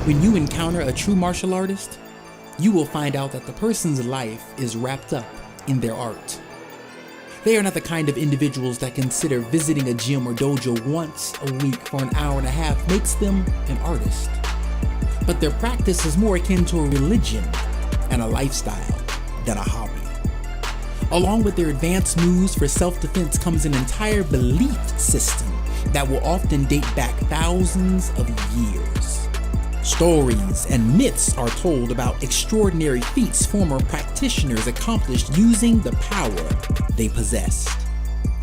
When you encounter a true martial artist, you will find out that the person's life is wrapped up in their art. They are not the kind of individuals that consider visiting a gym or dojo once a week for an hour and a half makes them an artist. But their practice is more akin to a religion and a lifestyle than a hobby. Along with their advanced moves for self-defense comes an entire belief system that will often date back thousands of years. Stories and myths are told about extraordinary feats former practitioners accomplished using the power they possessed.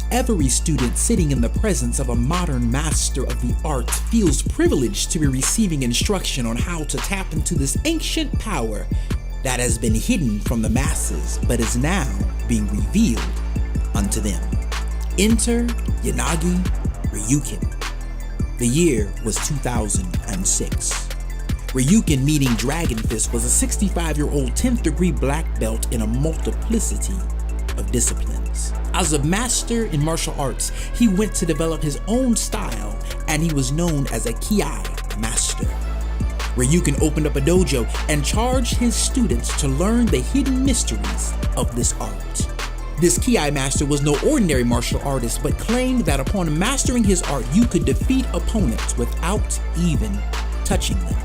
Every student sitting in the presence of a modern master of the art feels privileged to be receiving instruction on how to tap into this ancient power that has been hidden from the masses but is now being revealed unto them. Enter Yanagi Ryukin. The year was 2006. Ryukin, meaning Dragon Fist, was a 65-year-old 10th degree black belt in a multiplicity of disciplines. As a master in martial arts, he went to develop his own style, and he was known as a Ki master. Ryukin opened up a dojo and charged his students to learn the hidden mysteries of this art. This Ki master was no ordinary martial artist, but claimed that upon mastering his art, you could defeat opponents without even touching them.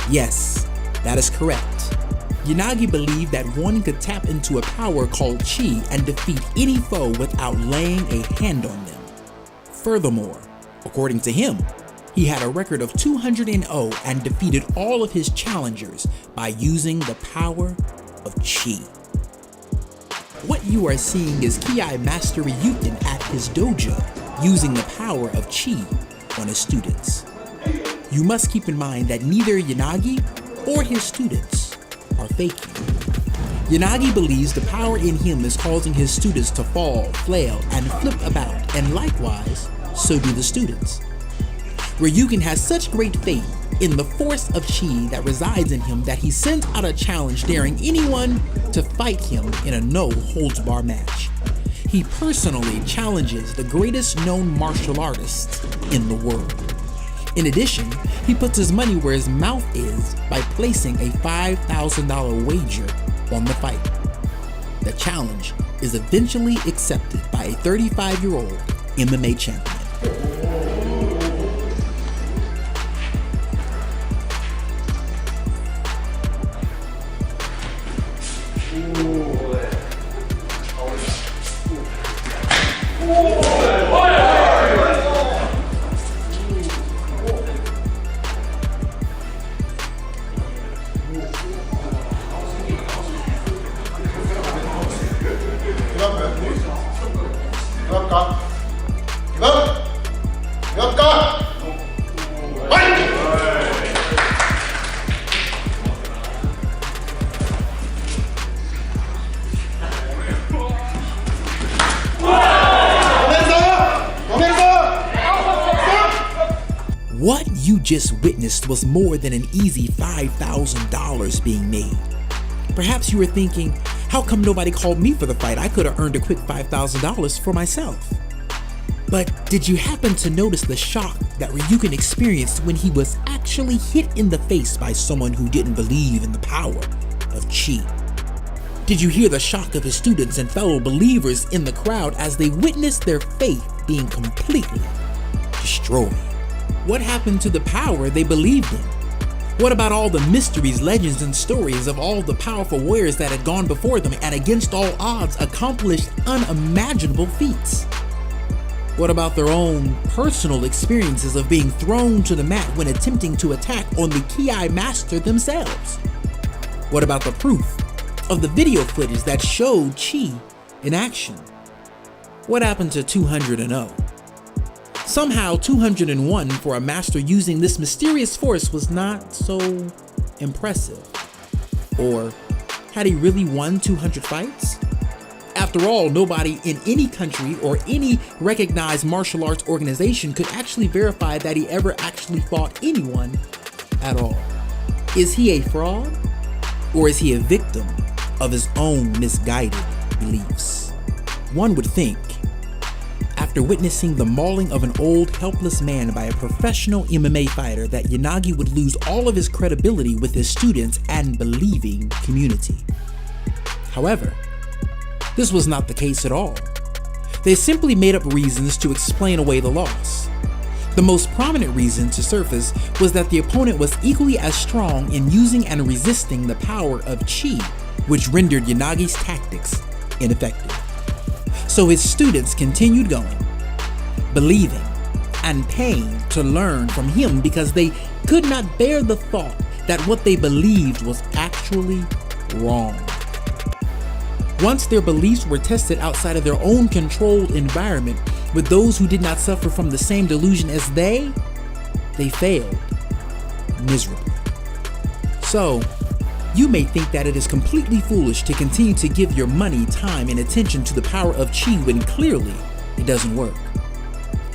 Yes, that is correct. Yanagi believed that one could tap into a power called Chi and defeat any foe without laying a hand on them. Furthermore, according to him, he had a record of 200-0 and defeated all of his challengers by using the power of Chi. What you are seeing is Ki Master Ryukin at his dojo using the power of Chi on his students. You must keep in mind that neither Yanagi or his students are faking. Yanagi believes the power in him is causing his students to fall, flail, and flip about, and likewise, so do the students. Ryukin has such great faith in the force of Chi that resides in him that he sends out a challenge daring anyone to fight him in a no-holds-barred match. He personally challenges the greatest known martial artists in the world. In addition, he puts his money where his mouth is by placing a $5,000 wager on the fight. The challenge is eventually accepted by a 35-year-old MMA champion. What you just witnessed was more than an easy $5,000 being made. Perhaps you were thinking, how come nobody called me for the fight? I could have earned a quick $5,000 for myself. But did you happen to notice the shock that Ryukin experienced when he was actually hit in the face by someone who didn't believe in the power of Chi? Did you hear the shock of his students and fellow believers in the crowd as they witnessed their faith being completely destroyed? What happened to the power they believed in? What about all the mysteries, legends, and stories of all the powerful warriors that had gone before them and against all odds accomplished unimaginable feats? What about their own personal experiences of being thrown to the mat when attempting to attack on the Ki Master themselves? What about the proof of the video footage that showed Chi in action? What happened to 200-0? Somehow 201 for a master using this mysterious force was not so impressive. Or had he really won 200 fights? After all, nobody in any country or any recognized martial arts organization could actually verify that he ever actually fought anyone at all. Is he a fraud? Or is he a victim of his own misguided beliefs? One would think, after after witnessing the mauling of an old, helpless man by a professional MMA fighter that Yanagi would lose all of his credibility with his students and believing community. However, this was not the case at all. They simply made up reasons to explain away the loss. The most prominent reason to surface was that the opponent was equally as strong in using and resisting the power of Chi, which rendered Yanagi's tactics ineffective. So his students continued going, believing and paying to learn from him because they could not bear the thought that what they believed was actually wrong. Once their beliefs were tested outside of their own controlled environment with those who did not suffer from the same delusion as they failed miserably. So, you may think that it is completely foolish to continue to give your money, time, and attention to the power of Chi when clearly it doesn't work.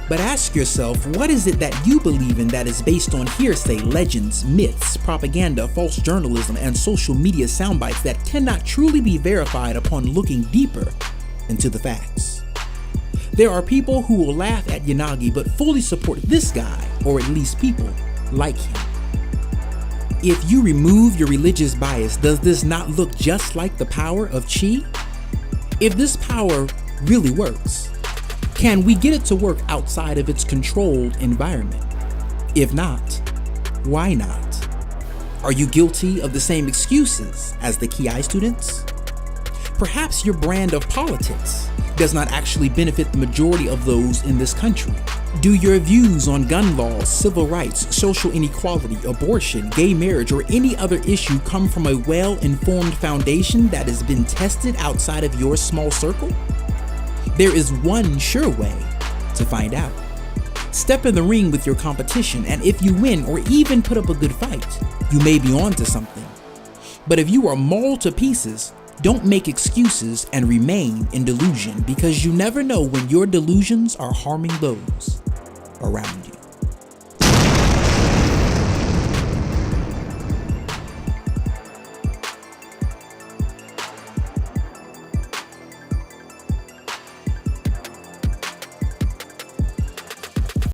But ask yourself, what is it that you believe in that is based on hearsay, legends, myths, propaganda, false journalism, and social media soundbites that cannot truly be verified upon looking deeper into the facts? There are people who will laugh at Yanagi but fully support this guy, or at least people like him. If you remove your religious bias, does this not look just like the power of Chi? If this power really works, can we get it to work outside of its controlled environment? If not, why not? Are you guilty of the same excuses as the Ki students? Perhaps your brand of politics does not actually benefit the majority of those in this country. Do your views on gun laws, civil rights, social inequality, abortion, gay marriage, or any other issue come from a well-informed foundation that has been tested outside of your small circle? There is one sure way to find out. Step in the ring with your competition, and if you win or even put up a good fight, you may be on to something. But if you are mauled to pieces, don't make excuses and remain in delusion, because you never know when your delusions are harming those around you.